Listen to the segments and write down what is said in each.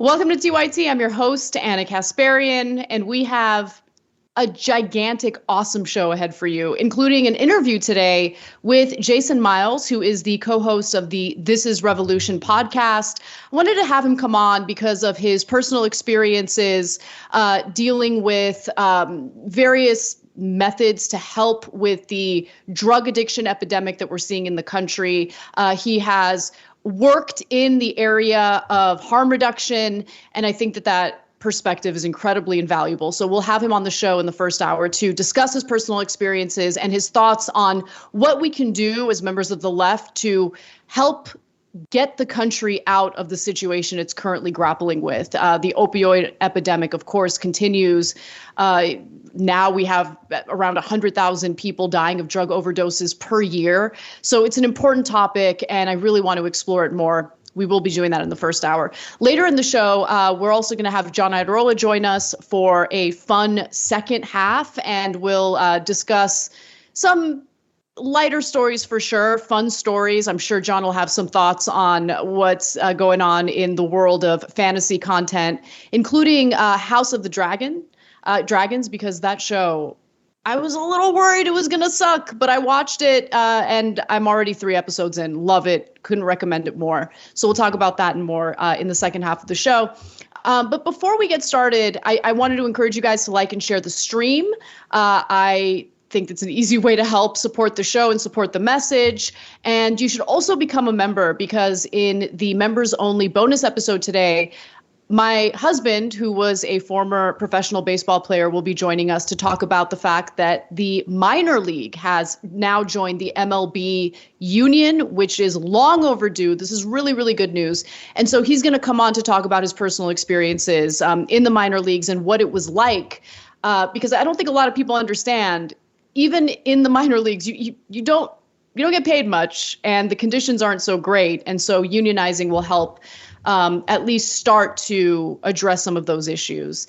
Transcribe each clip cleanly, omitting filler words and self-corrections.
Welcome to TYT. I'm your host, Anna Kasparian, and we have a gigantic, awesome show ahead for you, including an interview today with Jason Miles, who is the co-host of the This Is Revolution podcast. I wanted to have him come on because of his personal experiences dealing with various methods to help with the drug addiction epidemic that we're seeing in the country. He has worked in the area of harm reduction, and I think that perspective is incredibly invaluable. So we'll have him on the show in the first hour to discuss his personal experiences and his thoughts on what we can do as members of the left to help get the country out of the situation it's currently grappling with. The opioid epidemic, of course, continues. Now we have around 100,000 people dying of drug overdoses per year. So it's an important topic, and I really want to explore it more. We will be doing that in the first hour. Later in the show, we're also going to have John Iadarola join us for a fun second half, and we'll discuss some lighter stories for sure, fun stories. I'm sure John will have some thoughts on what's going on in the world of fantasy content, including House of the Dragons, because that show, I was a little worried it was going to suck, but I watched it and I'm already 3 episodes in. Love it. Couldn't recommend it more. So we'll talk about that and more in the second half of the show. But before we get started, I wanted to encourage you guys to like and share the stream. I think it's an easy way to help support the show and support the message. And you should also become a member, because in the members only bonus episode today, my husband, who was a former professional baseball player, will be joining us to talk about the fact that the minor league has now joined the MLB union, which is long overdue. This is really, really good news. And so he's going to come on to talk about his personal experiences in the minor leagues and what it was like, because I don't think a lot of people understand, even in the minor leagues, you don't get paid much, and the conditions aren't so great. And so unionizing will help at least start to address some of those issues.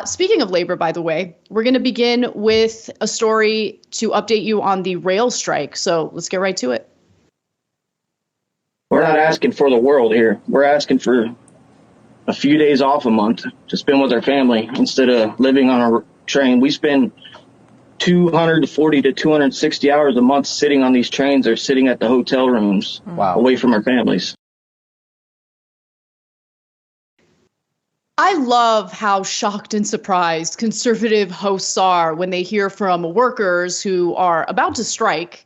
Speaking of labor, by the way, we're going to begin with a story to update you on the rail strike. So let's get right to it. We're not asking for the world here. We're asking for a few days off a month to spend with our family instead of living on a train. We spend 240 to 260 hours a month sitting on these trains or sitting at the hotel rooms away from our families. I love how shocked and surprised conservative hosts are when they hear from workers who are about to strike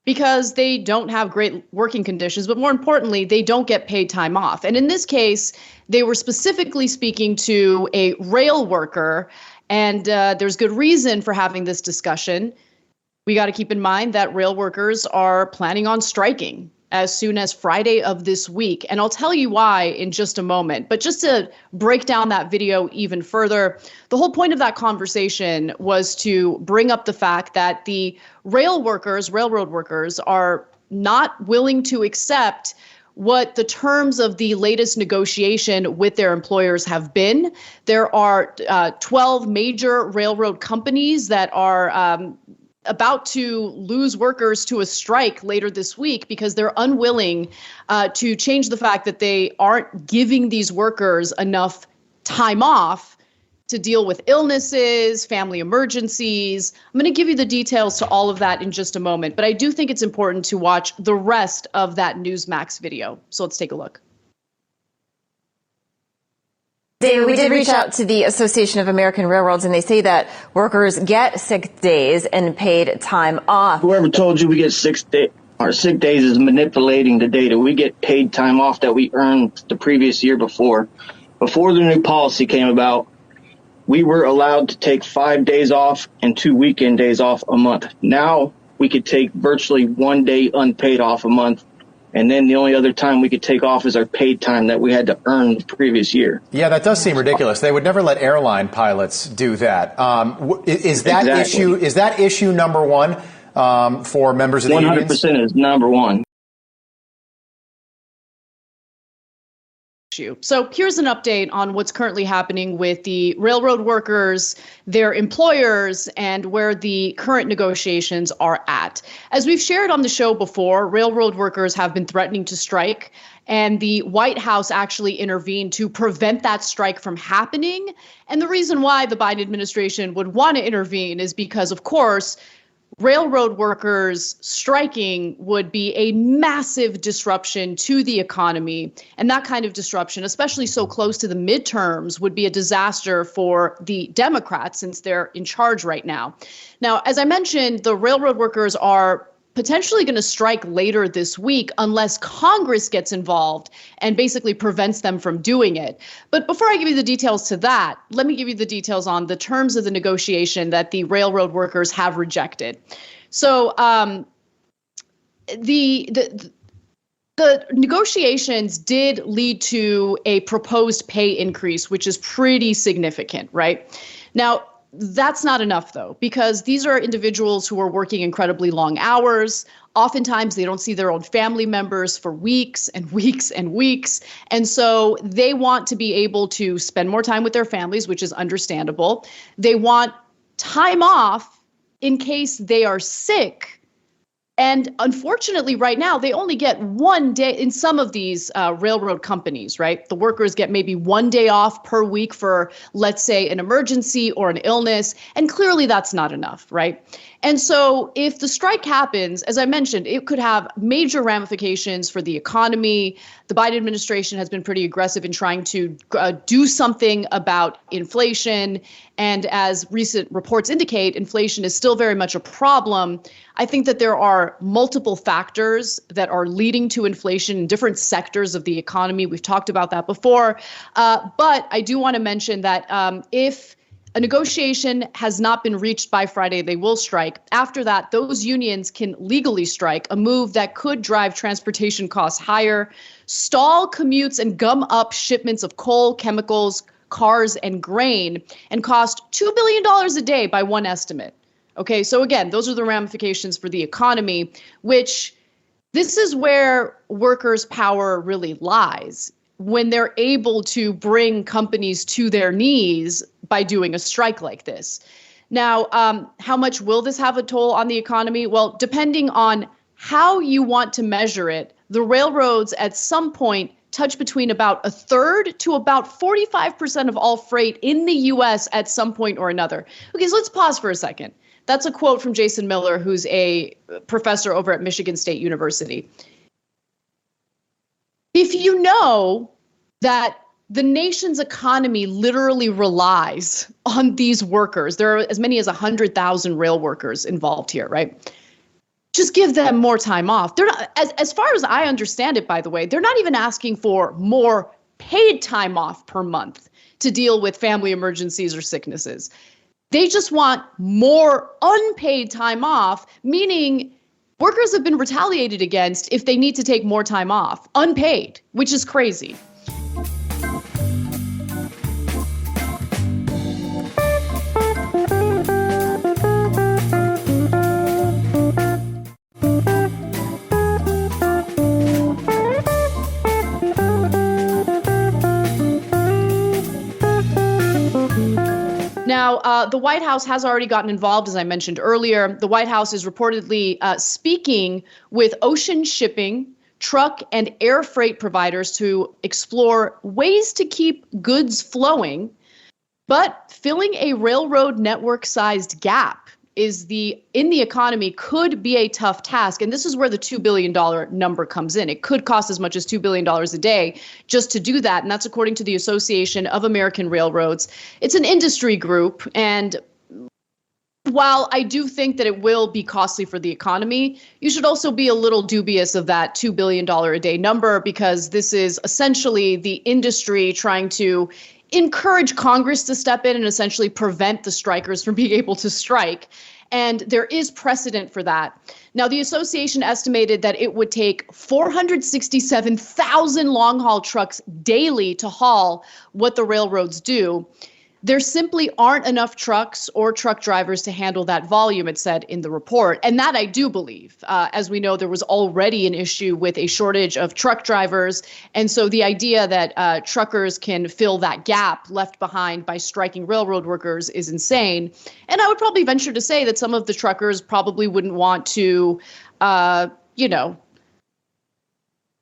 because they don't have great working conditions, but more importantly, they don't get paid time off. And in this case, they were specifically speaking to a rail worker, and there's good reason for having this discussion. We got to keep in mind that rail workers are planning on striking as soon as Friday of this week. And I'll tell you why in just a moment. But just to break down that video even further, the whole point of that conversation was to bring up the fact that the railroad workers, are not willing to accept what the terms of the latest negotiation with their employers have been. There are 12 major railroad companies that are about to lose workers to a strike later this week because they're unwilling to change the fact that they aren't giving these workers enough time off to deal with illnesses, family emergencies. I'm going to give you the details to all of that in just a moment, but I do think it's important to watch the rest of that Newsmax video. So let's take a look. David, we did reach out to the Association of American Railroads, and they say that workers get sick days and paid time off. Whoever told you we get our sick days is manipulating the data. We get paid time off that we earned the previous year before. Before the new policy came about, we were allowed to take 5 days off and 2 weekend days off a month. Now we could take virtually 1 day unpaid off a month. And then the only other time we could take off is our paid time that we had to earn the previous year. Yeah, that does seem ridiculous. They would never let airline pilots do that. Is that issue number one for members of the unions? 100% is number one. So here's an update on what's currently happening with the railroad workers, their employers, and where the current negotiations are at. As we've shared on the show before, railroad workers have been threatening to strike, And the White House actually intervened to prevent that strike from happening. And the reason why the Biden administration would want to intervene is because, of course, railroad workers striking would be a massive disruption to the economy. And that kind of disruption, especially so close to the midterms, would be a disaster for the Democrats since they're in charge right now. Now, as I mentioned, the railroad workers are potentially going to strike later this week unless Congress gets involved and basically prevents them from doing it. But before I give you the details to that, let me give you the details on the terms of the negotiation that the railroad workers have rejected. So the negotiations did lead to a proposed pay increase, which is pretty significant, right? Now, that's not enough, though, because these are individuals who are working incredibly long hours. Oftentimes, they don't see their own family members for weeks and weeks and weeks. And so they want to be able to spend more time with their families, which is understandable. They want time off in case they are sick. And unfortunately, right now, they only get 1 day in some of these railroad companies, right? The workers get maybe 1 day off per week for, let's say, an emergency or an illness. And clearly that's not enough, right? And so if the strike happens, as I mentioned, it could have major ramifications for the economy. The Biden administration has been pretty aggressive in trying to do something about inflation. And as recent reports indicate, inflation is still very much a problem. I think that there are multiple factors that are leading to inflation in different sectors of the economy. We've talked about that before. But I do want to mention that if a negotiation has not been reached by Friday, they will strike. After that, those unions can legally strike, a move that could drive transportation costs higher, stall commutes, and gum up shipments of coal, chemicals, cars, and grain, and cost $2 billion a day by one estimate. Okay, so again, those are the ramifications for the economy, which this is where workers' power really lies, when they're able to bring companies to their knees by doing a strike like this. Now, how much will this have a toll on the economy? Well, depending on how you want to measure it, the railroads at some point touch between about a third to about 45% of all freight in the U.S. at some point or another. Okay, so let's pause for a second. That's a quote from Jason Miller, who's a professor over at Michigan State University. If you know that the nation's economy literally relies on these workers, there are as many as 100,000 rail workers involved here, right? Just give them more time off. They're not, as far as I understand it, by the way, they're not even asking for more paid time off per month to deal with family emergencies or sicknesses. They just want more unpaid time off, meaning workers have been retaliated against if they need to take more time off, unpaid, which is crazy. Now, the White House has already gotten involved, as I mentioned earlier. The White House is reportedly speaking with ocean shipping, truck, and air freight providers to explore ways to keep goods flowing. But filling a railroad network-sized gap in the economy could be a tough task. And this is where the $2 billion number comes in. It could cost as much as $2 billion a day just to do that. And that's according to the Association of American Railroads. It's an industry group. And while I do think that it will be costly for the economy, you should also be a little dubious of that $2 billion a day number, because this is essentially the industry trying to encourage Congress to step in and essentially prevent the strikers from being able to strike. And there is precedent for that. Now, the association estimated that it would take 467,000 long-haul trucks daily to haul what the railroads do. There simply aren't enough trucks or truck drivers to handle that volume, it said in the report. And that I do believe. As we know, there was already an issue with a shortage of truck drivers. And so the idea that truckers can fill that gap left behind by striking railroad workers is insane. And I would probably venture to say that some of the truckers probably wouldn't want to,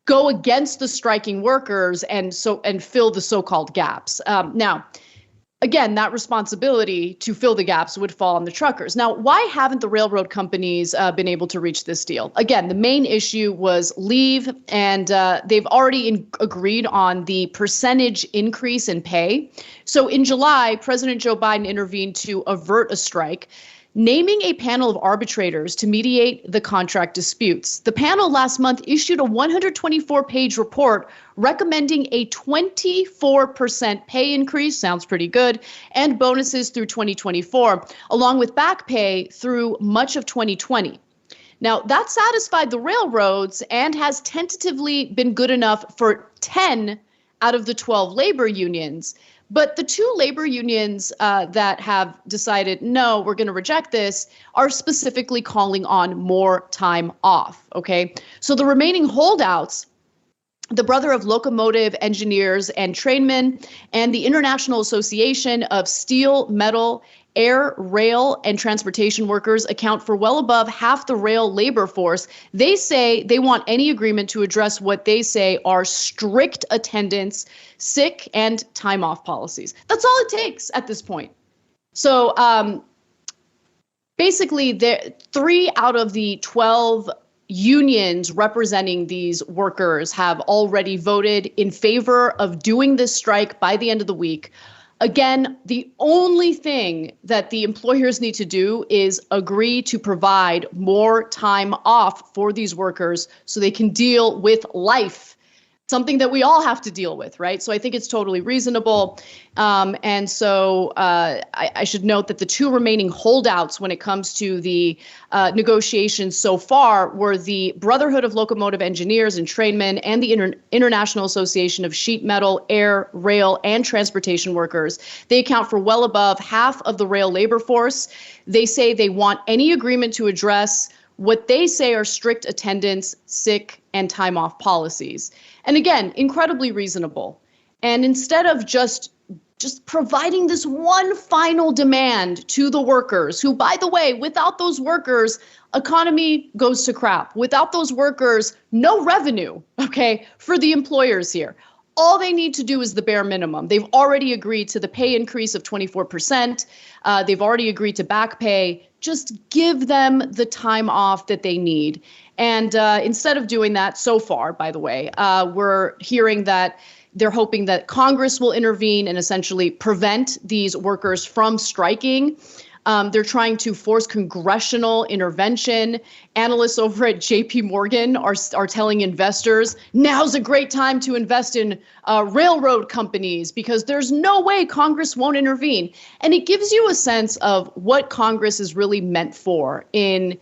go go against the striking workers and fill the so-called gaps. Now, again, that responsibility to fill the gaps would fall on the truckers. Now, why haven't the railroad companies been able to reach this deal? Again, the main issue was leave, and they've already agreed on the percentage increase in pay. So in July, President Joe Biden intervened to avert a strike, naming a panel of arbitrators to mediate the contract disputes. The panel last month issued a 124-page report recommending a 24% pay increase, sounds pretty good, and bonuses through 2024, along with back pay through much of 2020. Now, that satisfied the railroads and has tentatively been good enough for 10 out of the 12 labor unions. But the two labor unions that have decided, no, we're going to reject this, are specifically calling on more time off. Okay, so the remaining holdouts, the Brother of Locomotive Engineers and Trainmen and the International Association of Steel, Metal, Air, Rail, and Transportation Workers, account for well above half the rail labor force. They say they want any agreement to address what they say are strict attendance, sick, and time off policies. That's all it takes at this point. So basically, 3 out of the 12 unions representing these workers have already voted in favor of doing this strike by the end of the week. Again, the only thing that the employers need to do is agree to provide more time off for these workers so they can deal with life, something that we all have to deal with, right? So I think it's totally reasonable. And so I should note that the two remaining holdouts when it comes to the negotiations so far were the Brotherhood of Locomotive Engineers and Trainmen and the International Association of Sheet Metal, Air, Rail, and Transportation Workers. They account for well above half of the rail labor force. They say they want any agreement to address what they say are strict attendance, sick, and time off policies. And again, incredibly reasonable. And instead of just providing this one final demand to the workers, who, by the way, without those workers, economy goes to crap. Without those workers, no revenue, okay, for the employers here. All they need to do is the bare minimum. They've already agreed to the pay increase of 24%. They've already agreed to back pay. Just give them the time off that they need. And instead of doing that so far, by the way, we're hearing that they're hoping that Congress will intervene and essentially prevent these workers from striking. They're trying to force congressional intervention. Analysts over at JP Morgan are telling investors, now's a great time to invest in railroad companies because there's no way Congress won't intervene. And it gives you a sense of what Congress is really meant for in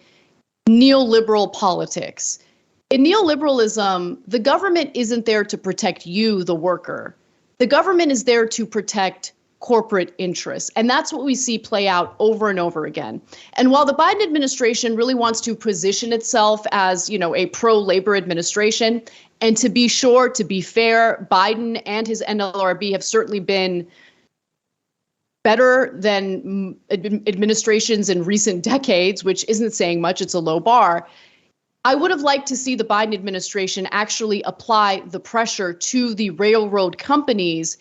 neoliberal politics. In neoliberalism, the government isn't there to protect you, the worker. The government is there to protect corporate interests. And that's what we see play out over and over again. And while the Biden administration really wants to position itself as, a pro-labor administration, and to be sure, to be fair, Biden and his NLRB have certainly been better than administrations in recent decades, which isn't saying much. It's a low bar. I would have liked to see the Biden administration actually apply the pressure to the railroad companies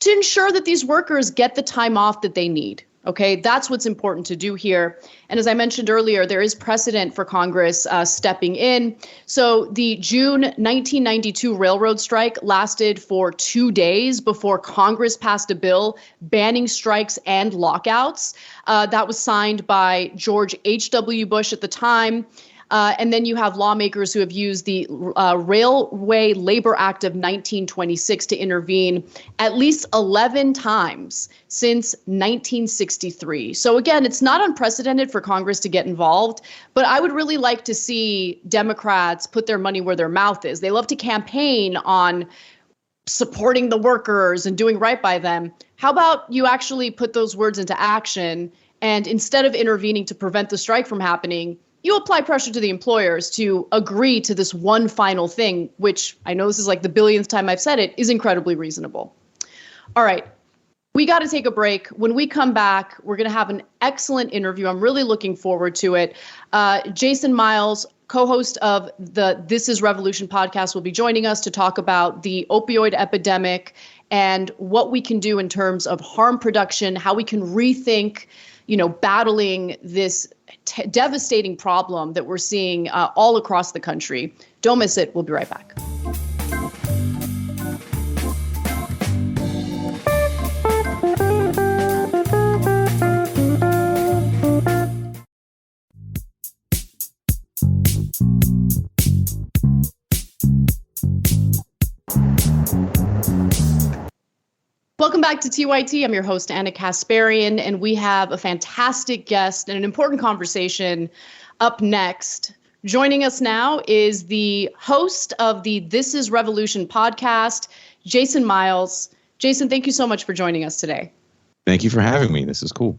to ensure that these workers get the time off that they need. Okay, that's what's important to do here. And as I mentioned earlier, there is precedent for Congress stepping in. So the June 1992 railroad strike lasted for 2 days before Congress passed a bill banning strikes and lockouts. That was signed by George H.W. Bush at the time. And then you have lawmakers who have used the Railway Labor Act of 1926 to intervene at least 11 times since 1963. So again, it's not unprecedented for Congress to get involved, but I would really like to see Democrats put their money where their mouth is. They love to campaign on supporting the workers and doing right by them. How about you actually put those words into action, and instead of intervening to prevent the strike from happening, you apply pressure to the employers to agree to this one final thing, which I know this is like the billionth time I've said it, is incredibly reasonable. All right, we got to take a break. When we come back, we're going to have an excellent interview. I'm really looking forward to it. Jason Miles, co-host of the This Is Revolution podcast, will be joining us to talk about the opioid epidemic and what we can do in terms of harm production, how we can rethink, battling this devastating problem that we're seeing all across the country. Don't miss it. We'll be right back. Welcome back to TYT. I'm your host, Anna Kasparian, and we have a fantastic guest and an important conversation up next. Joining us now is the host of the This Is Revolution podcast, Jason Miles. Jason, thank you so much for joining us today. Thank you for having me. This is cool.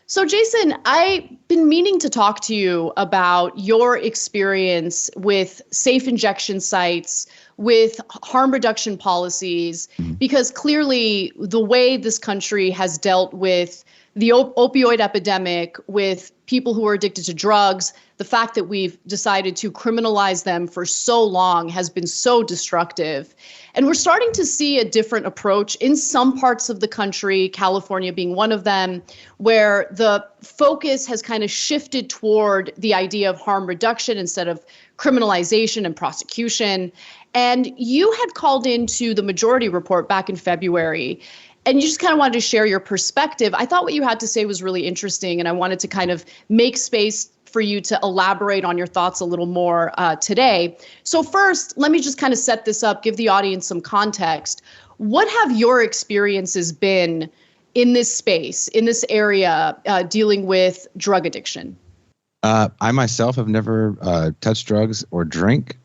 So, Jason, I've been meaning to talk to you about your experience with safe injection sites, with harm reduction policies, because clearly the way this country has dealt with the opioid epidemic, with people who are addicted to drugs, the fact that we've decided to criminalize them for so long has been so destructive. And we're starting to see a different approach in some parts of the country, California being one of them, where the focus has kind of shifted toward the idea of harm reduction instead of criminalization and prosecution. And you had called into the Majority Report back in February, and you just kind of wanted to share your perspective. I thought what you had to say was really interesting, and I wanted to kind of make space for you to elaborate on your thoughts a little more today. So first, let me just kind of set this up, give the audience some context. What have your experiences been in this space, in this area, dealing with drug addiction? I myself have never touched drugs or drank,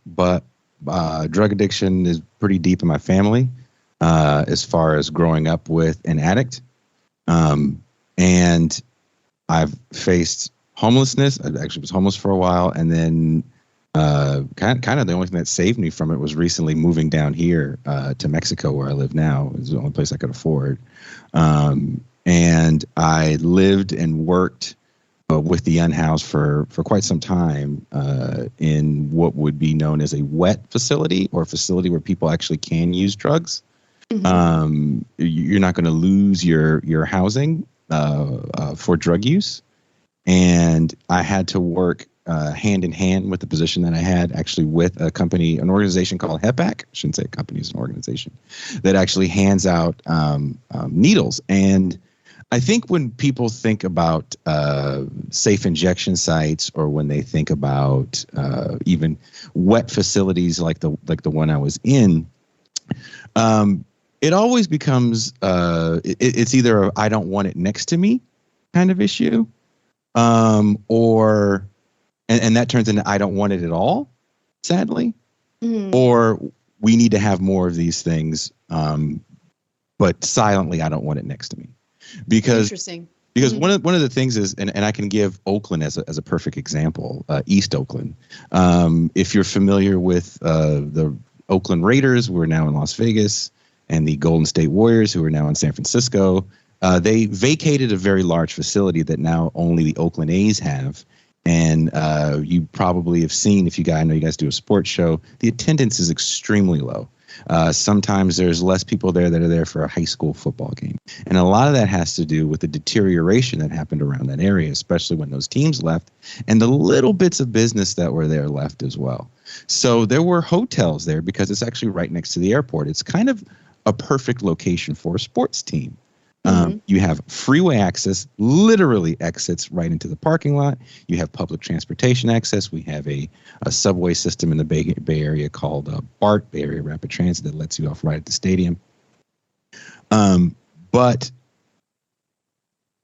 but drug addiction is pretty deep in my family as far as growing up with an addict. And I've faced homelessness. I actually was homeless for a while. And then kind of the only thing that saved me from it was recently moving down here to Mexico, where I live now. It was the only place I could afford. And I lived and worked with the unhoused for quite some time in what would be known as a wet facility, or a facility where people actually can use drugs. Mm-hmm. You're not going to lose your housing for drug use. And I had to work hand in hand with the position that I had, actually with a company, an organization called HEPAC. I shouldn't say a company, it's an organization that actually hands out needles. And I think when people think about safe injection sites, or when they think about even wet facilities like the one I was in, it always becomes it's either a I don't want it next to me kind of issue, or that turns into I don't want it at all, sadly, or we need to have more of these things, but silently I don't want it next to me. Because one of the things is, and I can give Oakland as a perfect example, East Oakland. If you're familiar with the Oakland Raiders, who are now in Las Vegas, and the Golden State Warriors, who are now in San Francisco, they vacated a very large facility that now only the Oakland A's have. And you probably have seen, I know you guys do a sports show, the attendance is extremely low. Sometimes there's less people there that are there for a high school football game. And a lot of that has to do with the deterioration that happened around that area, especially when those teams left, and the little bits of business that were there left as well. So there were hotels there because it's actually right next to the airport. It's kind of a perfect location for a sports team. You have freeway access, literally exits right into the parking lot. You have public transportation access. We have a subway system in the Bay Area called BART, Bay Area Rapid Transit, that lets you off right at the stadium. But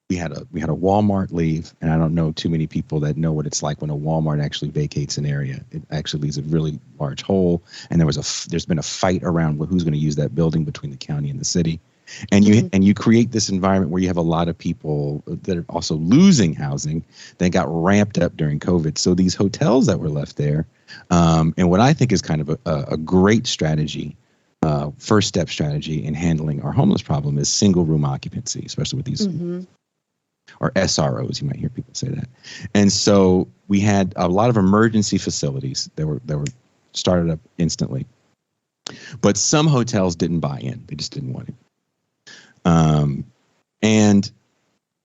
we had a Walmart leave, and I don't know too many people that know what it's like when a Walmart actually vacates an area. It actually leaves a really large hole, and there's been a fight around who's going to use that building between the county and the city. And you create this environment where you have a lot of people that are also losing housing that got ramped up during COVID. So these hotels that were left there, and what I think is kind of a great strategy, first step strategy in handling our homeless problem, is single room occupancy, especially with these or SROs, you might hear people say that. And so we had a lot of emergency facilities that were started up instantly. But some hotels didn't buy in. They just didn't want it. And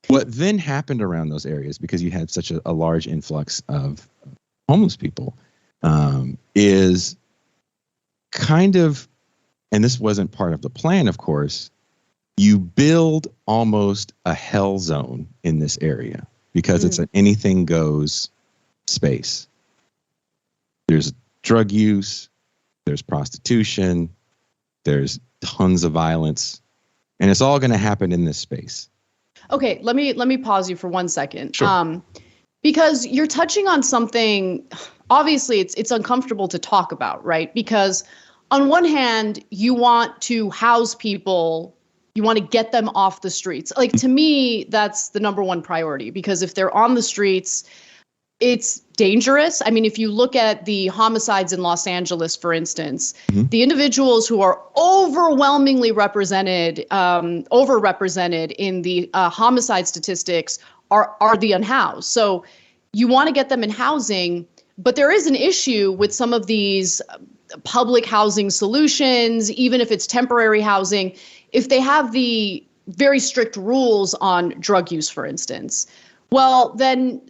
what then happened around those areas, because you had such a large influx of homeless people, is kind of, and this wasn't part of the plan, of course, you build almost a hell zone in this area because it's an anything goes space. There's drug use, there's prostitution, there's tons of violence, and it's all going to happen in this space. Okay, let me pause you for 1 second. Sure. Because you're touching on something, obviously it's uncomfortable to talk about, right? Because on one hand, you want to house people, you want to get them off the streets. Like, to me, that's the number one priority, because if they're on the streets, it's dangerous. I mean, if you look at the homicides in Los Angeles, for instance, the individuals who are overwhelmingly overrepresented in the homicide statistics are the unhoused. So you want to get them in housing, but there is an issue with some of these public housing solutions, even if it's temporary housing, if they have the very strict rules on drug use, for instance. Well, then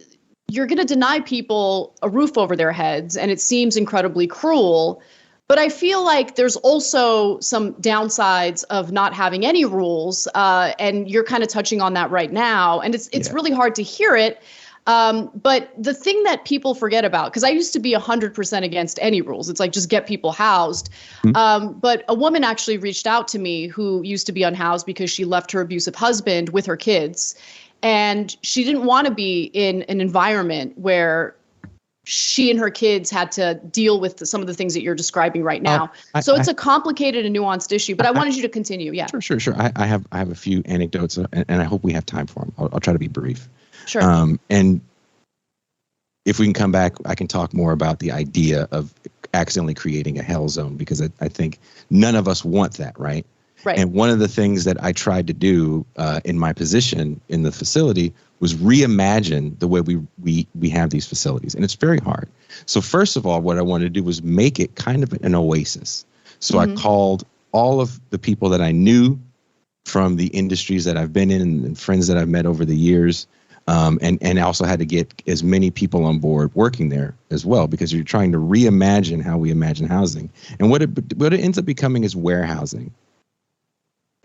you're going to deny people a roof over their heads, and it seems incredibly cruel. But I feel like there's also some downsides of not having any rules, and you're kind of touching on that right now. And it's really hard to hear it. But the thing that people forget about, because I used to be 100% against any rules. It's like, just get people housed. But a woman actually reached out to me who used to be unhoused because she left her abusive husband with her kids. And she didn't want to be in an environment where she and her kids had to deal with some of the things that you're describing right now. So it's a complicated and nuanced issue, but I wanted you to continue. Yeah. Sure. I have a few anecdotes, and I hope we have time for them. I'll try to be brief. Sure. And if we can come back, I can talk more about the idea of accidentally creating a hell zone, because I think none of us want that, right? Right. And one of the things that I tried to do in my position in the facility was reimagine the way we have these facilities. And it's very hard. So first of all, what I wanted to do was make it kind of an oasis. So I called all of the people that I knew from the industries that I've been in and friends that I've met over the years. And also had to get as many people on board working there as well, because you're trying to reimagine how we imagine housing. And what it ends up becoming is warehousing.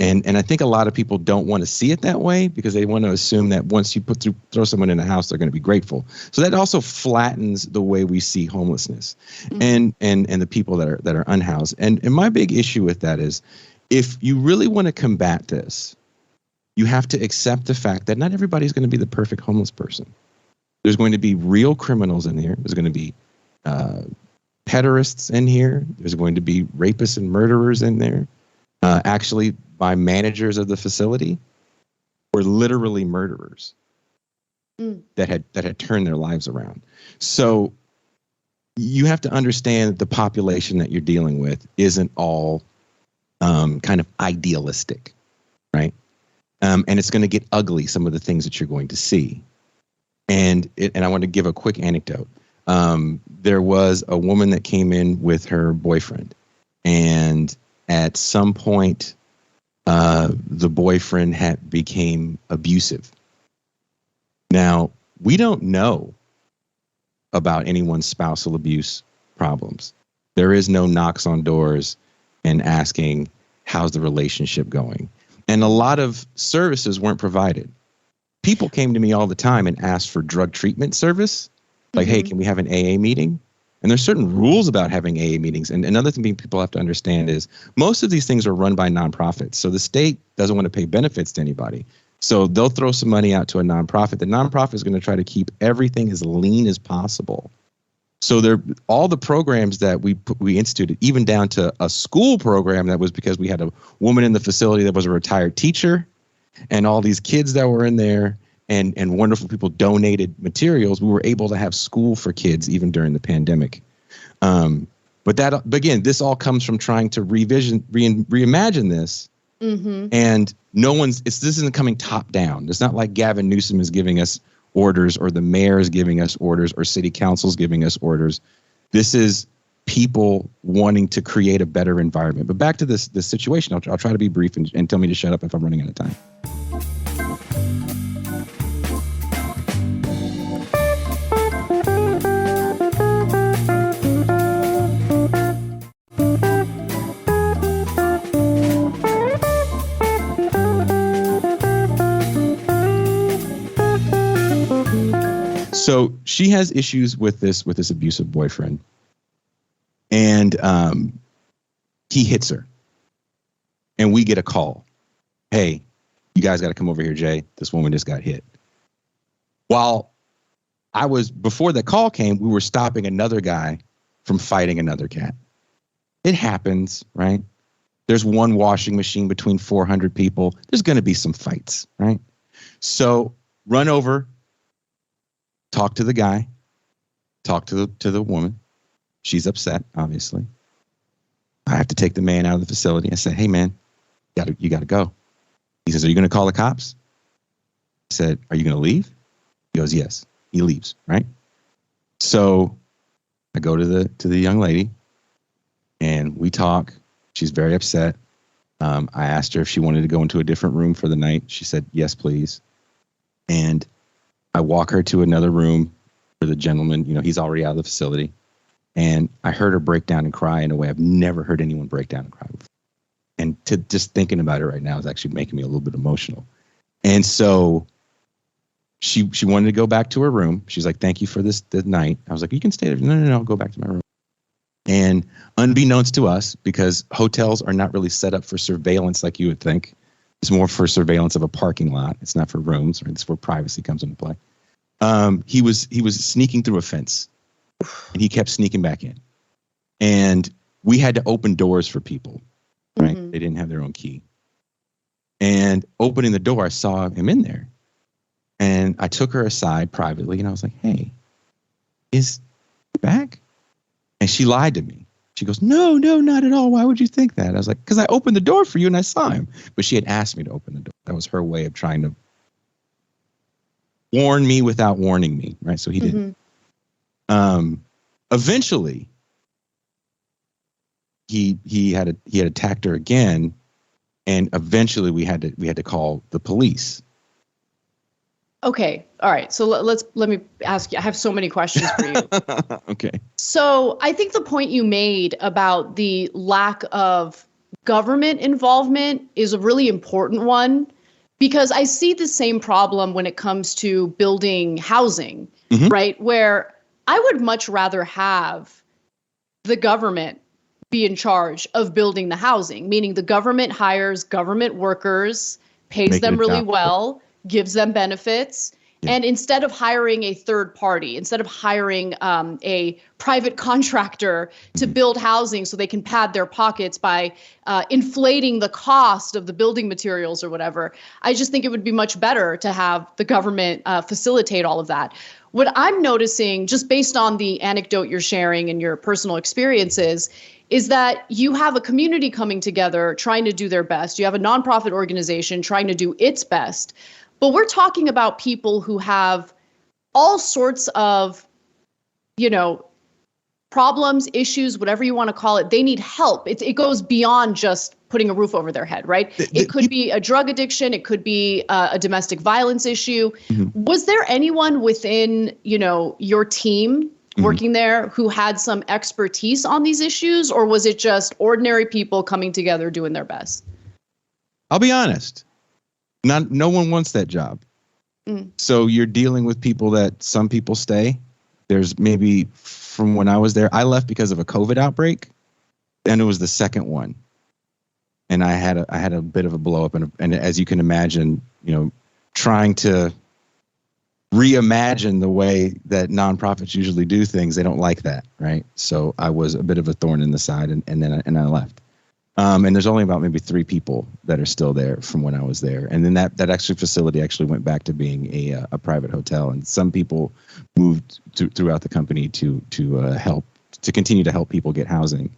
And I think a lot of people don't want to see it that way, because they want to assume that once you throw someone in a house, they're going to be grateful. So that also flattens the way we see homelessness and the people that are unhoused. And my big issue with that is, if you really want to combat this, you have to accept the fact that not everybody's going to be the perfect homeless person. There's going to be real criminals in here. There's going to be pederasts in here. There's going to be rapists and murderers in there. Actually, by managers of the facility, were literally murderers that had turned their lives around. So you have to understand that the population that you're dealing with isn't all kind of idealistic, right? And it's going to get ugly, some of the things that you're going to see. And I want to give a quick anecdote. There was a woman that came in with her boyfriend, and at some point, the boyfriend became abusive. Now, we don't know about anyone's spousal abuse problems. There is no knocks on doors and asking, how's the relationship going? And a lot of services weren't provided. People came to me all the time and asked for drug treatment service. Like, hey, can we have an AA meeting? And there's certain rules about having AA meetings. And another thing people have to understand is most of these things are run by nonprofits. So the state doesn't want to pay benefits to anybody. So they'll throw some money out to a nonprofit. The nonprofit is going to try to keep everything as lean as possible. So all the programs that we instituted, even down to a school program that was because we had a woman in the facility that was a retired teacher, and all these kids that were in there, and wonderful people donated materials. We were able to have school for kids even during the pandemic. But again, this all comes from trying to reimagine this. And this isn't coming top down. It's not like Gavin Newsom is giving us orders or the mayor's giving us orders or city council's giving us orders. This is people wanting to create a better environment. But back to this situation, I'll try to be brief and tell me to shut up if I'm running out of time. So she has issues with this abusive boyfriend, and he hits her, and we get a call. Hey, you guys got to come over here, Jay. This woman just got hit. Before the call came, we were stopping another guy from fighting another cat. It happens, right? There's one washing machine between 400 people. There's going to be some fights, right? So run over. Talk to the guy, talk to the woman. She's upset, obviously. I have to take the man out of the facility. I said, hey, man, you got to go. He says, are you going to call the cops? I said, are you going to leave? He goes, yes. He leaves, right? So I go to the young lady, and we talk. She's very upset. I asked her if she wanted to go into a different room for the night. She said, yes, please. And I walk her to another room for the gentleman. He's already out of the facility. And I heard her break down and cry in a way I've never heard anyone break down and cry before. And just thinking about it right now is actually making me a little bit emotional. And so she wanted to go back to her room. She's like, thank you for the night. I was like, you can stay there. No, go back to my room. And unbeknownst to us, because hotels are not really set up for surveillance like you would think, it's more for surveillance of a parking lot. It's not for rooms, right? It's where privacy comes into play. He was sneaking through a fence, and he kept sneaking back in. And we had to open doors for people, right? Mm-hmm. They didn't have their own key. And opening the door, I saw him in there. And I took her aside privately, and I was like, hey, is he back? And she lied to me. She goes, no, not at all. Why would you think that? I was like, because I opened the door for you and I saw him. But she had asked me to open the door. That was her way of trying to warn me without warning me, right? So he didn't. Eventually, he had attacked her again, and eventually we had to call the police. Okay. All right. So let me ask you. I have so many questions for you. Okay. So I think the point you made about the lack of government involvement is a really important one, because I see the same problem when it comes to building housing, mm-hmm. right? Where I would much rather have the government be in charge of building the housing, meaning the government hires government workers, pays them really well, gives them benefits. Yeah. And instead of hiring a third party, instead of hiring a private contractor to build housing so they can pad their pockets by inflating the cost of the building materials or whatever, I just think it would be much better to have the government facilitate all of that. What I'm noticing, just based on the anecdote you're sharing and your personal experiences, is that you have a community coming together trying to do their best. You have a nonprofit organization trying to do its best. But we're talking about people who have all sorts of, problems, issues, whatever you want to call it. They need help. It goes beyond just putting a roof over their head, right? It could be a drug addiction. It could be a domestic violence issue. Mm-hmm. Was there anyone within, your team working there who had some expertise on these issues, or was it just ordinary people coming together doing their best? I'll be honest. No one wants that job. So you're dealing with people that some people stay. There's maybe, from when I was there, I left because of a COVID outbreak, and it was the second one. And I had a bit of a blow up, and as you can imagine, trying to reimagine the way that nonprofits usually do things, they don't like that, right? So I was a bit of a thorn in the side, and then I left. And there's only about maybe 3 people that are still there from when I was there. And then that extra facility actually went back to being a private hotel. And some people moved throughout the company to continue to help people get housing.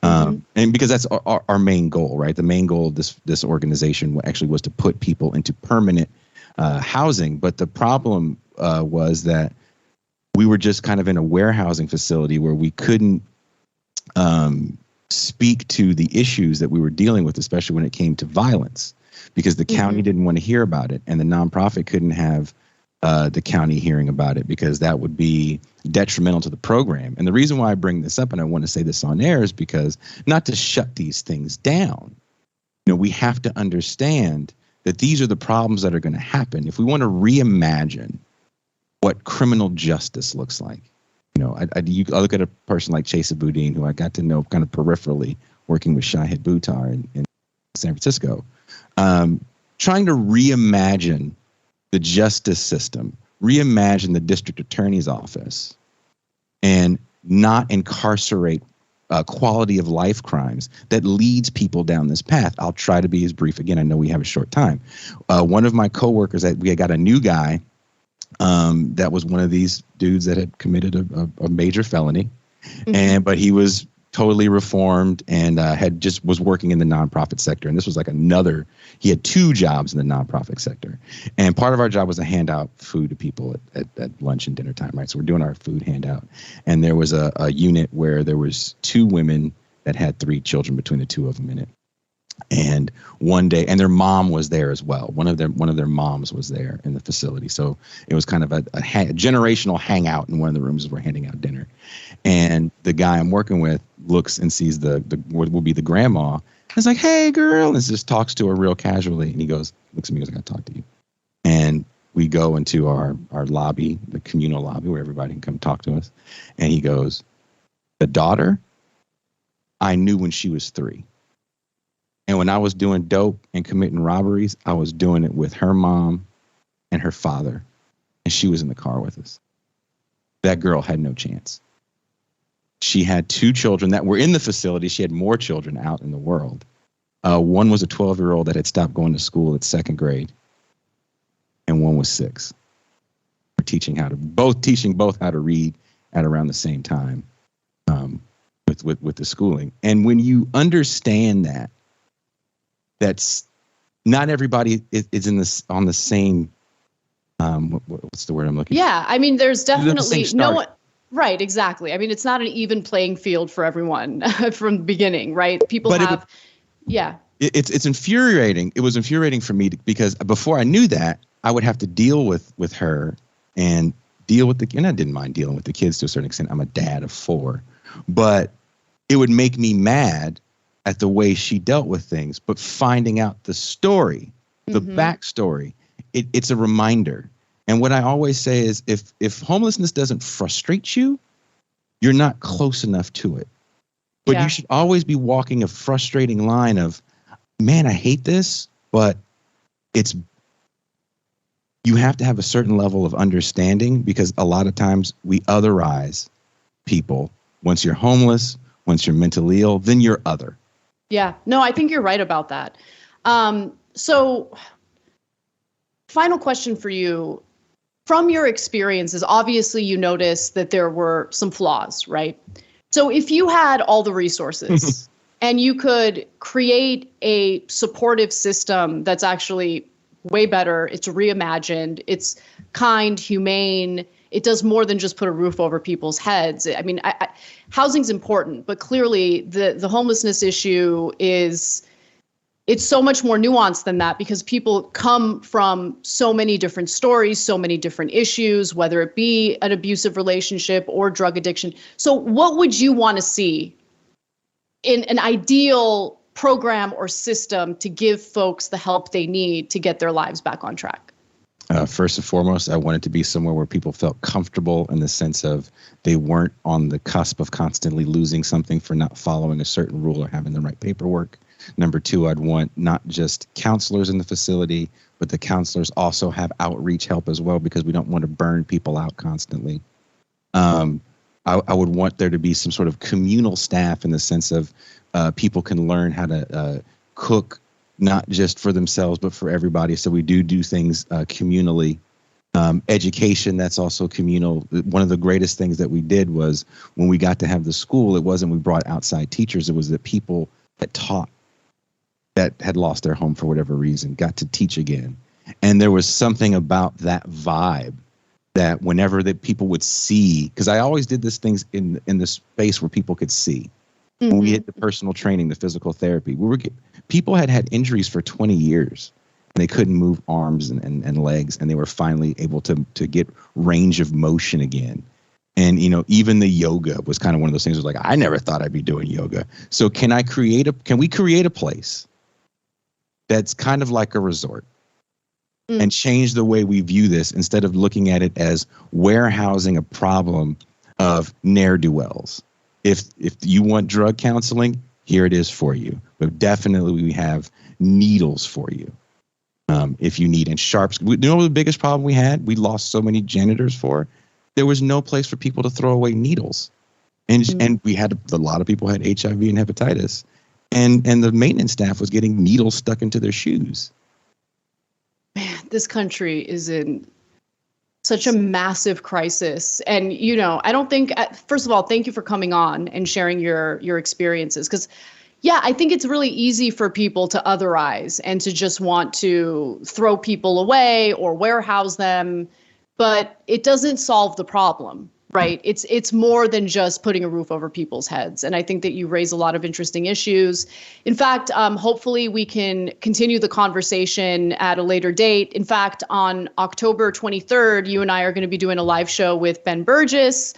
And because that's our main goal, right? The main goal of this organization actually was to put people into permanent housing. But the problem was that we were just kind of in a warehousing facility where we couldn't speak to the issues that we were dealing with, especially when it came to violence, because the county didn't want to hear about it, and the nonprofit couldn't have the county hearing about it because that would be detrimental to the program. And the reason why I bring this up, and I want to say this on air, is because not to shut these things down. We have to understand that these are the problems that are going to happen. If we want to reimagine what criminal justice looks like, I look at a person like Chesa Boudin, who I got to know kind of peripherally working with Shahid Buttar in San Francisco, trying to reimagine the justice system, reimagine the district attorney's office, and not incarcerate quality of life crimes that leads people down this path. I'll try to be as brief. Again, I know we have a short time. One of my coworkers, we had got a new guy that was one of these dudes that had committed a major felony, but he was totally reformed and was working in the nonprofit sector. And this was like he had 2 jobs in the nonprofit sector. And part of our job was to hand out food to people at lunch and dinner time, right? So we're doing our food handout. And there was a unit where there was 2 women that had 3 children between the 2 of them in it. And one day, and their mom was there as well. One of their moms was there in the facility. So it was kind of a generational hangout in one of the rooms as we're handing out dinner. And the guy I'm working with looks and sees what will be the grandma. And it's like, "Hey, girl," and just talks to her real casually. And he looks at me, and goes, "I got to talk to you." And we go into our lobby, the communal lobby where everybody can come talk to us. And he goes, "The daughter, I knew when she was 3. And when I was doing dope and committing robberies, I was doing it with her mom and her father. And she was in the car with us. That girl had no chance. She had 2 children that were in the facility. She had more children out in the world. One was a 12-year-old that had stopped going to school at 2nd grade. And one was 6. We're teaching both how to read at around the same time with the schooling. And when you understand that's not everybody is on the same. What's the word I'm looking for? Yeah, I mean, there's definitely no one. Right, exactly. I mean, it's not an even playing field for everyone from the beginning, right? It's infuriating. It was infuriating for me because before I knew that, I would have to deal with her and deal with and I didn't mind dealing with the kids to a certain extent. I'm a dad of 4, but it would make me mad at the way she dealt with things. But finding out the story, the backstory, it's a reminder. And what I always say is if homelessness doesn't frustrate you, you're not close enough to it. But you should always be walking a frustrating line of, man, I hate this, but you have to have a certain level of understanding because a lot of times we otherize people. Once you're homeless, once you're mentally ill, then you're other. Yeah, no, I think you're right about that. So final question for you. From your experiences, obviously you noticed that there were some flaws, right? So if you had all the resources and you could create a supportive system that's actually way better, it's reimagined, it's kind, humane, it does more than just put a roof over people's heads. I mean, housing's important, but clearly the homelessness issue it's so much more nuanced than that because people come from so many different stories, so many different issues, whether it be an abusive relationship or drug addiction. So what would you want to see in an ideal program or system to give folks the help they need to get their lives back on track? First and foremost, I want it to be somewhere where people felt comfortable in the sense of they weren't on the cusp of constantly losing something for not following a certain rule or having the right paperwork. Number 2, I'd want not just counselors in the facility, but the counselors also have outreach help as well because we don't want to burn people out constantly. I would want there to be some sort of communal staff in the sense of people can learn how to cook, not just for themselves, but for everybody. So we do things communally. Education, that's also communal. One of the greatest things that we did was when we got to have the school, it wasn't we brought outside teachers. It was that people that taught that had lost their home for whatever reason got to teach again. And there was something about that vibe that whenever that people would see, because I always did these things in the space where people could see. When we hit the personal training, the physical therapy, people had injuries for 20 years and they couldn't move arms and legs, and they were finally able to get range of motion again. And, even the yoga was kind of one of those things where like, I never thought I'd be doing yoga. So can we create a place that's kind of like a resort and change the way we view this, instead of looking at it as warehousing a problem of ne'er-do-wells? If you want drug counseling, here it is for you. But definitely we have needles for you if you need, and sharps. You know what the biggest problem we had? We lost so many janitors for. There was no place for people to throw away needles. And we had a lot of people had HIV and hepatitis. And the maintenance staff was getting needles stuck into their shoes. Man, this country is in such a massive crisis. And, I don't think, first of all, thank you for coming on and sharing your experiences. Because, I think it's really easy for people to otherize and to just want to throw people away or warehouse them. But it doesn't solve the problem, right? It's more than just putting a roof over people's heads. And I think that you raise a lot of interesting issues. In fact, hopefully we can continue the conversation at a later date. In fact, on October 23rd, you and I are going to be doing a live show with Ben Burgess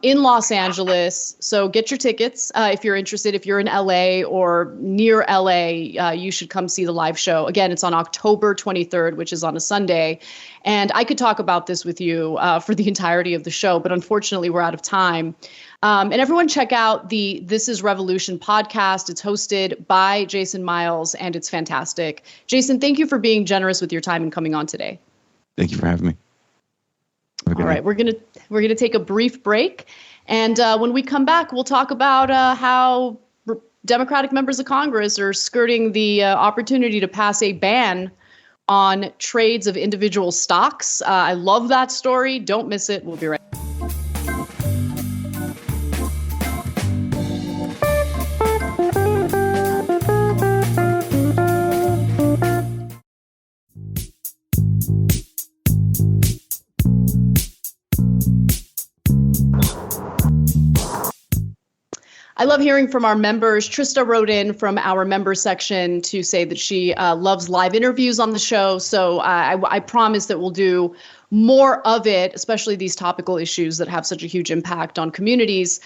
in Los Angeles. So get your tickets if you're interested. If you're in LA or near LA, you should come see the live show. Again, it's on October 23rd, which is on a Sunday. And I could talk about this with you for the entirety of the show, but unfortunately we're out of time. And everyone check out the This Is Revolution podcast. It's hosted by Jason Miles, and it's fantastic. Jason, thank you for being generous with your time and coming on today. Thank you for having me. All right, we're gonna take a brief break, and when we come back, we'll talk about how Democratic members of Congress are skirting the opportunity to pass a ban on trades of individual stocks. I love that story. Don't miss it. We'll be right back. I love hearing from our members. Trista wrote in from our member section to say that she loves live interviews on the show. So I promise that we'll do more of it, especially these topical issues that have such a huge impact on communities.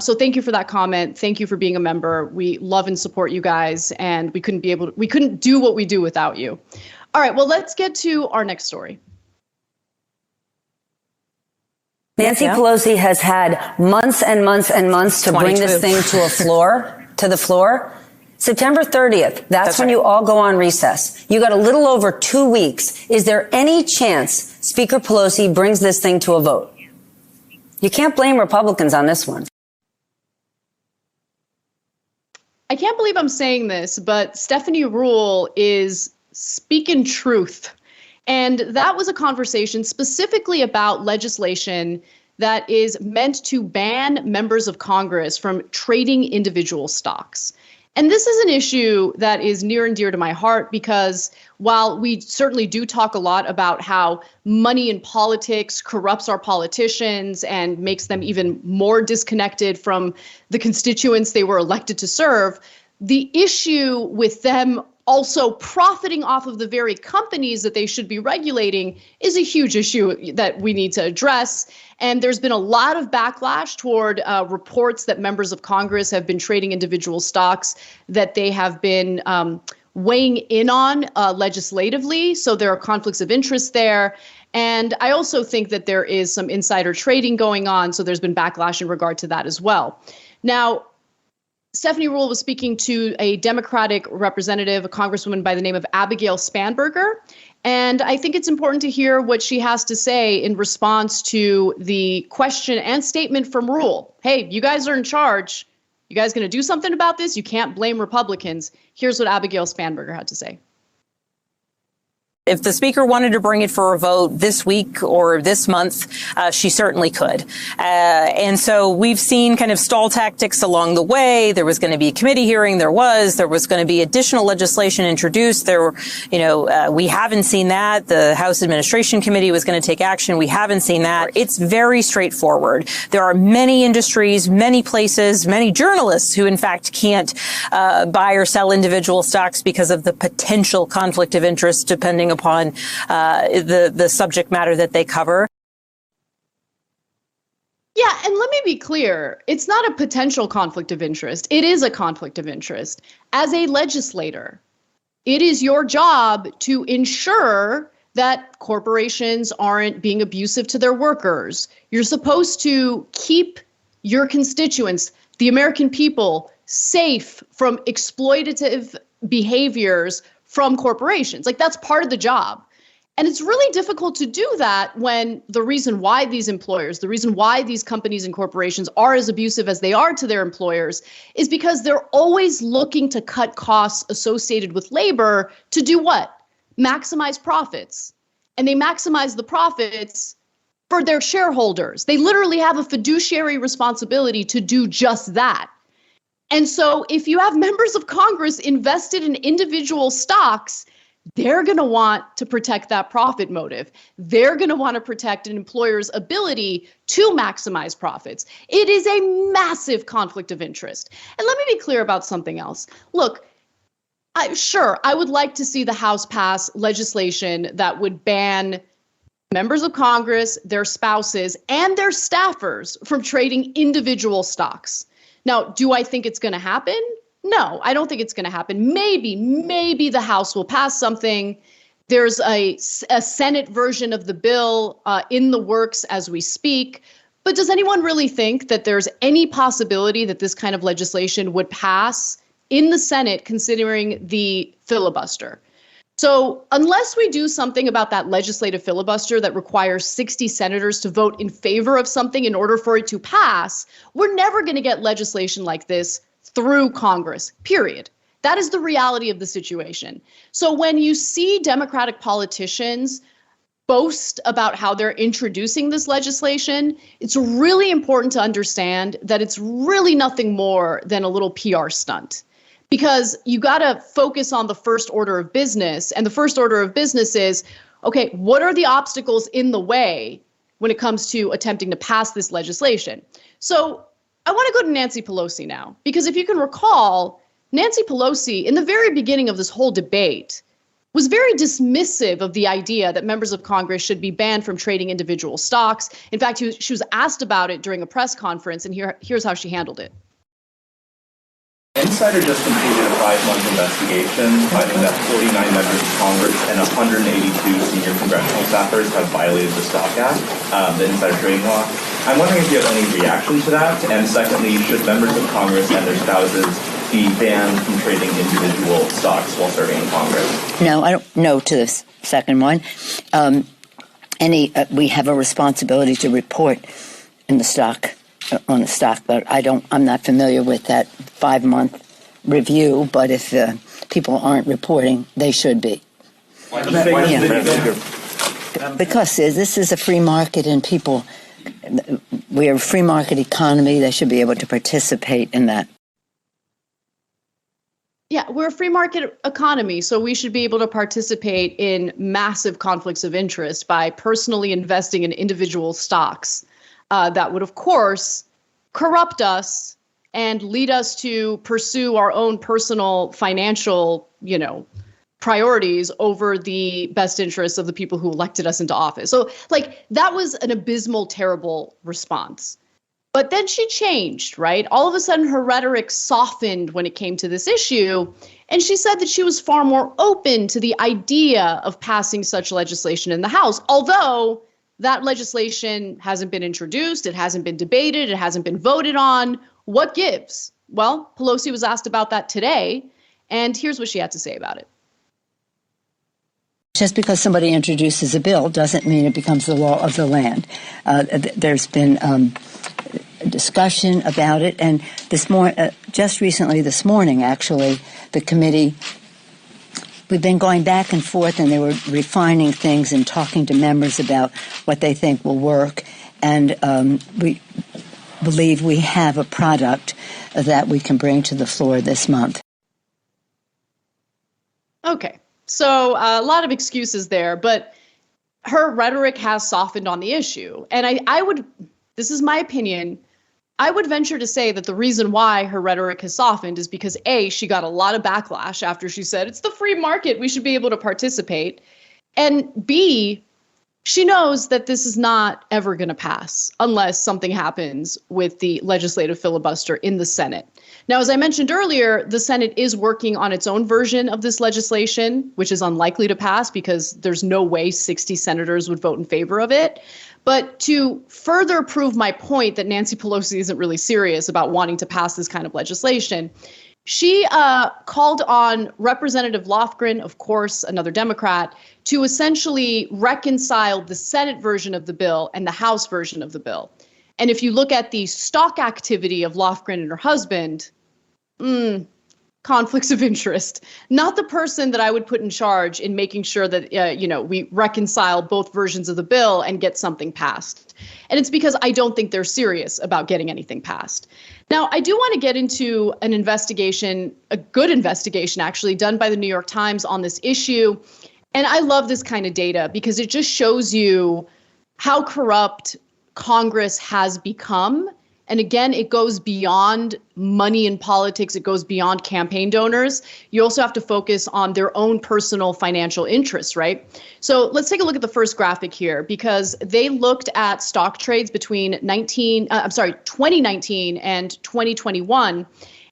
So thank you for that comment. Thank you for being a member. We love and support you guys, and we couldn't do what we do without you. All right, well, let's get to our next story. Nancy Pelosi has had months and months and months to bring this thing to the floor. September 30th, that's when you all go on recess. You got a little over 2 weeks. Is there any chance Speaker Pelosi brings this thing to a vote? You can't blame Republicans on this one. I can't believe I'm saying this, but Stephanie Ruhle is speaking truth. And that was a conversation specifically about legislation that is meant to ban members of Congress from trading individual stocks. And this is an issue that is near and dear to my heart, because while we certainly do talk a lot about how money in politics corrupts our politicians and makes them even more disconnected from the constituents they were elected to serve, the issue with them also profiting off of the very companies that they should be regulating is a huge issue that we need to address. And there's been a lot of backlash toward reports that members of Congress have been trading individual stocks that they have been weighing in on legislatively. So there are conflicts of interest there. And I also think that there is some insider trading going on. So there's been backlash in regard to that as well. Now, Stephanie Ruhle was speaking to a Democratic representative, a congresswoman by the name of Abigail Spanberger. And I think it's important to hear what she has to say in response to the question and statement from Ruhle. Hey, you guys are in charge. You guys going to do something about this? You can't blame Republicans. Here's what Abigail Spanberger had to say. If the speaker wanted to bring it for a vote this week or this month, she certainly could. And so we've seen kind of stall tactics along the way. There was going to be a committee hearing. There was going to be additional legislation introduced. We haven't seen that. The House Administration Committee was going to take action. We haven't seen that. It's very straightforward. There are many industries, many places, many journalists who, in fact, can't buy or sell individual stocks because of the potential conflict of interest, depending upon the subject matter that they cover. Yeah, and let me be clear. It's not a potential conflict of interest. It is a conflict of interest. As a legislator, it is your job to ensure that corporations aren't being abusive to their workers. You're supposed to keep your constituents, the American people, safe from exploitative behaviors from corporations. Like, that's part of the job. And it's really difficult to do that when the reason why these employers, the reason why these companies and corporations are as abusive as they are to their employers is because they're always looking to cut costs associated with labor to do what? Maximize profits. And they maximize the profits for their shareholders. They literally have a fiduciary responsibility to do just that. And so if you have members of Congress invested in individual stocks, they're going to want to protect that profit motive. They're going to want to protect an employer's ability to maximize profits. It is a massive conflict of interest. And let me be clear about something else. Look, I would like to see the House pass legislation that would ban members of Congress, their spouses, and their staffers from trading individual stocks. Now, do I think it's going to happen? No, I don't think it's going to happen. Maybe the House will pass something. There's a Senate version of the bill in the works as we speak. But does anyone really think that there's any possibility that this kind of legislation would pass in the Senate, considering the filibuster? So unless we do something about that legislative filibuster that requires 60 senators to vote in favor of something in order for it to pass, we're never going to get legislation like this through Congress, period. That is the reality of the situation. So when you see Democratic politicians boast about how they're introducing this legislation, it's really important to understand that it's really nothing more than a little PR stunt. Because you got to focus on the first order of business. And the first order of business is, okay, what are the obstacles in the way when it comes to attempting to pass this legislation? So I want to go to Nancy Pelosi now, because if you can recall, Nancy Pelosi, in the very beginning of this whole debate, was very dismissive of the idea that members of Congress should be banned from trading individual stocks. In fact, she was asked about it during a press conference, and here's how she handled it. Insider just completed a 5-month investigation finding that 49 members of Congress and 182 senior congressional staffers have violated the Stock Act, the insider trading law. I'm wondering if you have any reaction to that. And secondly, should members of Congress and their spouses be banned from trading individual stocks while serving in Congress? No, I don't know to this second one. We have a responsibility to report in the stock. On the stock, but I'm not familiar with that 5-month review, but if people aren't reporting, they should be. Because this is a free market and we're a free market economy. They should be able to participate in that. Yeah, we're a free market economy, so we should be able to participate in massive conflicts of interest by personally investing in individual stocks. That would, of course, corrupt us and lead us to pursue our own personal financial, priorities over the best interests of the people who elected us into office. So, that was an abysmal, terrible response. But then she changed, right? All of a sudden, her rhetoric softened when it came to this issue. And she said that she was far more open to the idea of passing such legislation in the House, although that legislation hasn't been introduced, it hasn't been debated, it hasn't been voted on. What gives? Well, Pelosi was asked about that today, and here's what she had to say about it. Just because somebody introduces a bill doesn't mean it becomes the law of the land. There's been discussion about it, and just recently this morning, actually, the committee we've been going back and forth, and they were refining things and talking to members about what they think will work. And we believe we have a product that we can bring to the floor this month. Okay, so a lot of excuses there, but her rhetoric has softened on the issue. And I would, this is my opinion, I would venture to say that the reason why her rhetoric has softened is because A, she got a lot of backlash after she said, it's the free market, we should be able to participate. And B, she knows that this is not ever going to pass unless something happens with the legislative filibuster in the Senate. Now, as I mentioned earlier, the Senate is working on its own version of this legislation, which is unlikely to pass because there's no way 60 senators would vote in favor of it. But to further prove my point that Nancy Pelosi isn't really serious about wanting to pass this kind of legislation, she called on Representative Lofgren, of course, another Democrat, to essentially reconcile the Senate version of the bill and the House version of the bill. And if you look at the stock activity of Lofgren and her husband, conflicts of interest. Not the person that I would put in charge in making sure that, we reconcile both versions of the bill and get something passed. And it's because I don't think they're serious about getting anything passed. Now, I do want to get into an investigation, a good investigation actually, done by the New York Times on this issue. And I love this kind of data because it just shows you how corrupt Congress has become. And again, it goes beyond money in politics. It goes beyond campaign donors. You also have to focus on their own personal financial interests, right? So let's take a look at the first graphic here because they looked at stock trades between 2019 and 2021.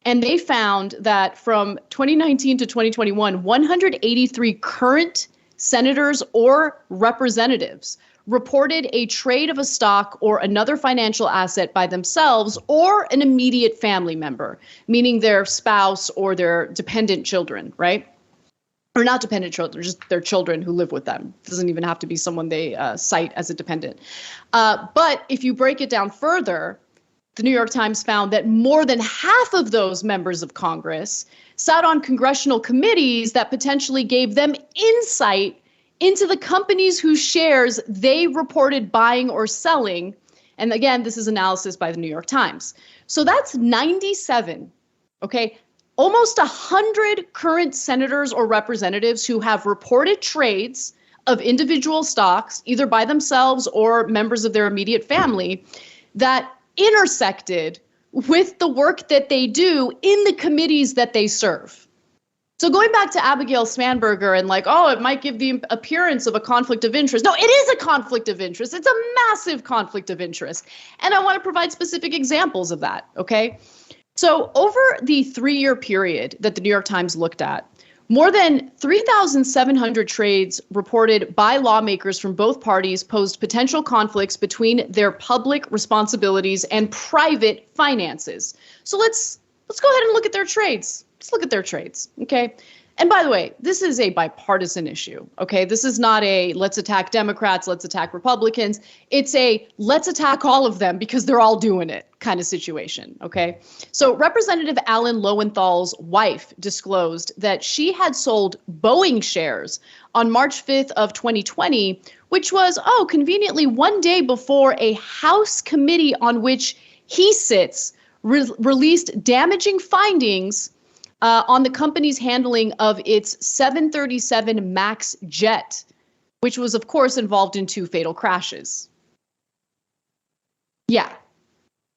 And they found that from 2019 to 2021, 183 current senators or representatives reported a trade of a stock or another financial asset by themselves or an immediate family member, meaning their spouse or their dependent children, right? Or not dependent children, just their children who live with them. It doesn't even have to be someone they cite as a dependent. But if you break it down further, the New York Times found that more than half of those members of Congress sat on congressional committees that potentially gave them insight into the companies whose shares they reported buying or selling. And again, this is analysis by the New York Times. So that's 97, okay? Almost 100 current senators or representatives who have reported trades of individual stocks, either by themselves or members of their immediate family, that intersected with the work that they do in the committees that they serve. So going back to Abigail Spanberger and it might give the appearance of a conflict of interest. No, it is a conflict of interest. It's a massive conflict of interest. And I want to provide specific examples of that, okay? So over the 3-year period that the New York Times looked at, more than 3,700 trades reported by lawmakers from both parties posed potential conflicts between their public responsibilities and private finances. So let's go ahead and look at their trades. Let's look at their trades, okay? And by the way, this is a bipartisan issue, okay? This is not a let's attack Democrats, let's attack Republicans. It's a let's attack all of them because they're all doing it kind of situation, okay? So Representative Alan Lowenthal's wife disclosed that she had sold Boeing shares on March 5th of 2020, which was, conveniently one day before a House committee on which he sits released damaging findings on the company's handling of its 737 MAX jet, which was, of course, involved in 2 fatal crashes. Yeah.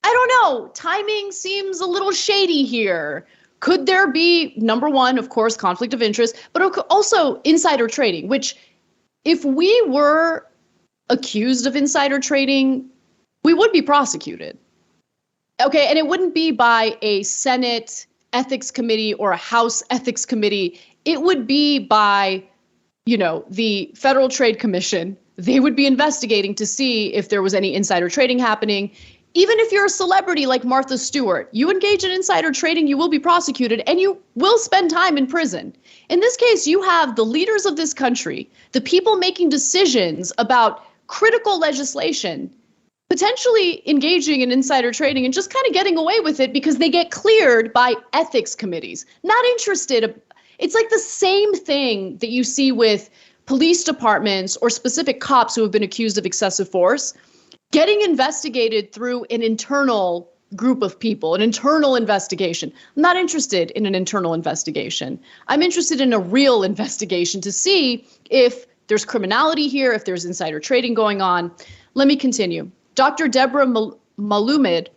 I don't know. Timing seems a little shady here. Could there be, number one, of course, conflict of interest, but also insider trading, which if we were accused of insider trading, we would be prosecuted. Okay, and it wouldn't be by a Senate ethics committee or a House ethics committee. It would be by, the Federal Trade Commission. They would be investigating to see if there was any insider trading happening. Even if you're a celebrity like Martha Stewart, you engage in insider trading, you will be prosecuted and you will spend time in prison. In this case, you have the leaders of this country, the people making decisions about critical legislation, potentially engaging in insider trading and just kind of getting away with it because they get cleared by ethics committees, not interested It's like the same thing that you see with police departments or specific cops who have been accused of excessive force getting investigated through an internal group of people, an internal investigation. I'm not interested in an internal investigation. I'm interested in a real investigation to see if there's criminality here, if there's insider trading going on. Let me continue. Dr. Deborah Malumid,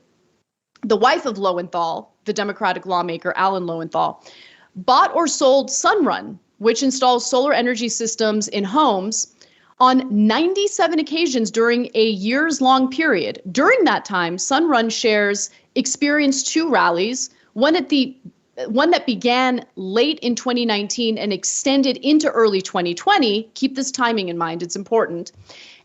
the wife of Lowenthal, the Democratic lawmaker Alan Lowenthal, bought or sold Sunrun, which installs solar energy systems in homes, on 97 occasions during a years-long period. During that time, Sunrun shares experienced two rallies, one that began late in 2019 and extended into early 2020. Keep this timing in mind, it's important.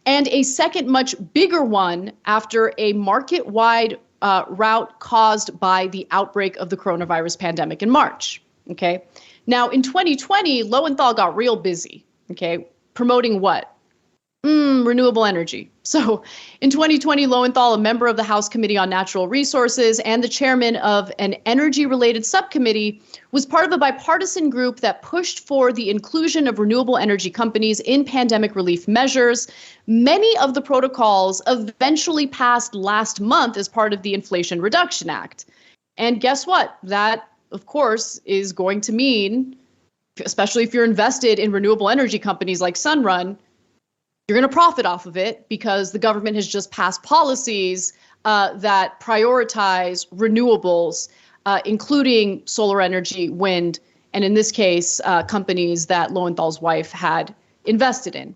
And a second, much bigger one after a market-wide rout caused by the outbreak of the coronavirus pandemic in March. Okay. Now, in 2020, Lowenthal got real busy. Okay. Promoting what? Renewable energy. So in 2020, Lowenthal, a member of the House Committee on Natural Resources and the chairman of an energy-related subcommittee, was part of a bipartisan group that pushed for the inclusion of renewable energy companies in pandemic relief measures. Many of the protocols eventually passed last month as part of the Inflation Reduction Act. And guess what? That, of course, is going to mean, especially if you're invested in renewable energy companies like Sunrun, you're going to profit off of it because the government has just passed policies that prioritize renewables, including solar energy, wind, and in this case, companies that Lowenthal's wife had invested in.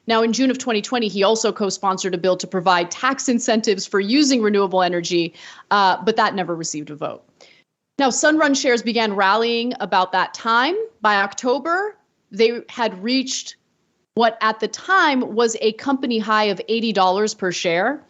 Now, in June of 2020, he also co-sponsored a bill to provide tax incentives for using renewable energy, but that never received a vote. Now, Sunrun shares began rallying about that time. By October, they had reached what at the time was a company high of $80 per share.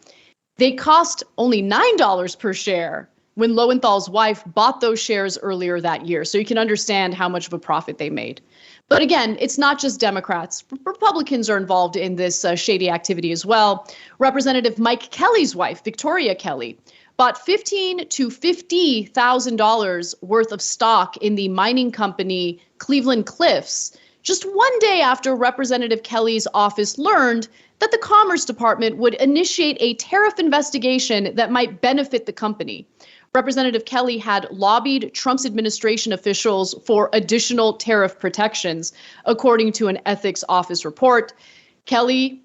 They cost only $9 per share when Lowenthal's wife bought those shares earlier that year. So you can understand how much of a profit they made. But again, it's not just Democrats. Republicans are involved in this shady activity as well. Representative Mike Kelly's wife, Victoria Kelly, bought $15,000 to $50,000 worth of stock in the mining company Cleveland Cliffs, just one day after Representative Kelly's office learned that the Commerce Department would initiate a tariff investigation that might benefit the company. Representative Kelly had lobbied Trump's administration officials for additional tariff protections, according to an ethics office report. Kelly's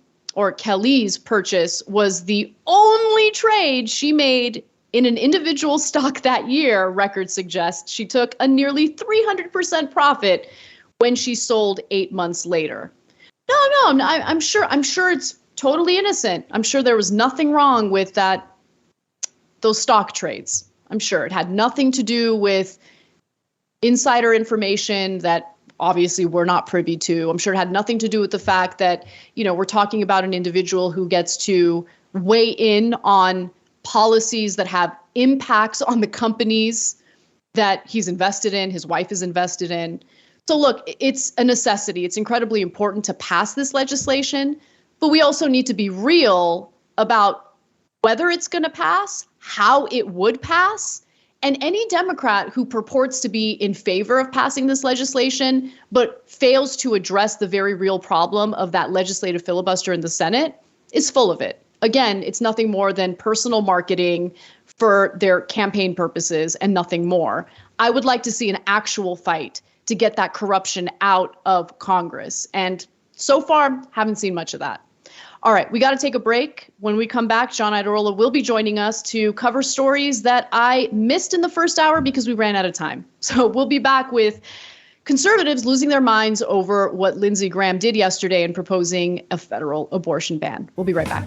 purchase was the only trade she made in an individual stock that year, records suggest. She took a nearly 300% profit when she sold 8 months later. No, I'm sure it's totally innocent. I'm sure there was nothing wrong with those stock trades. I'm sure it had nothing to do with insider information that obviously we're not privy to. I'm sure it had nothing to do with the fact that, we're talking about an individual who gets to weigh in on policies that have impacts on the companies that he's invested in, his wife is invested in. So look, it's a necessity. It's incredibly important to pass this legislation, but we also need to be real about whether it's going to pass, how it would pass, and any Democrat who purports to be in favor of passing this legislation, but fails to address the very real problem of that legislative filibuster in the Senate is full of it. Again, it's nothing more than personal marketing for their campaign purposes and nothing more. I would like to see an actual fight to get that corruption out of Congress. And so far, haven't seen much of that. All right, we got to take a break. When we come back, John Iadarola will be joining us to cover stories that I missed in the first hour because we ran out of time. So we'll be back with conservatives losing their minds over what Lindsey Graham did yesterday in proposing a federal abortion ban. We'll be right back.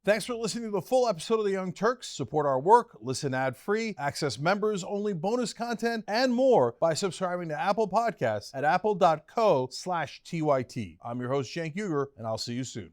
Thanks for listening to the full episode of The Young Turks. Support our work, listen ad-free, access members-only bonus content, and more by subscribing to Apple Podcasts at apple.co/TYT. I'm your host, Cenk Uygur, and I'll see you soon.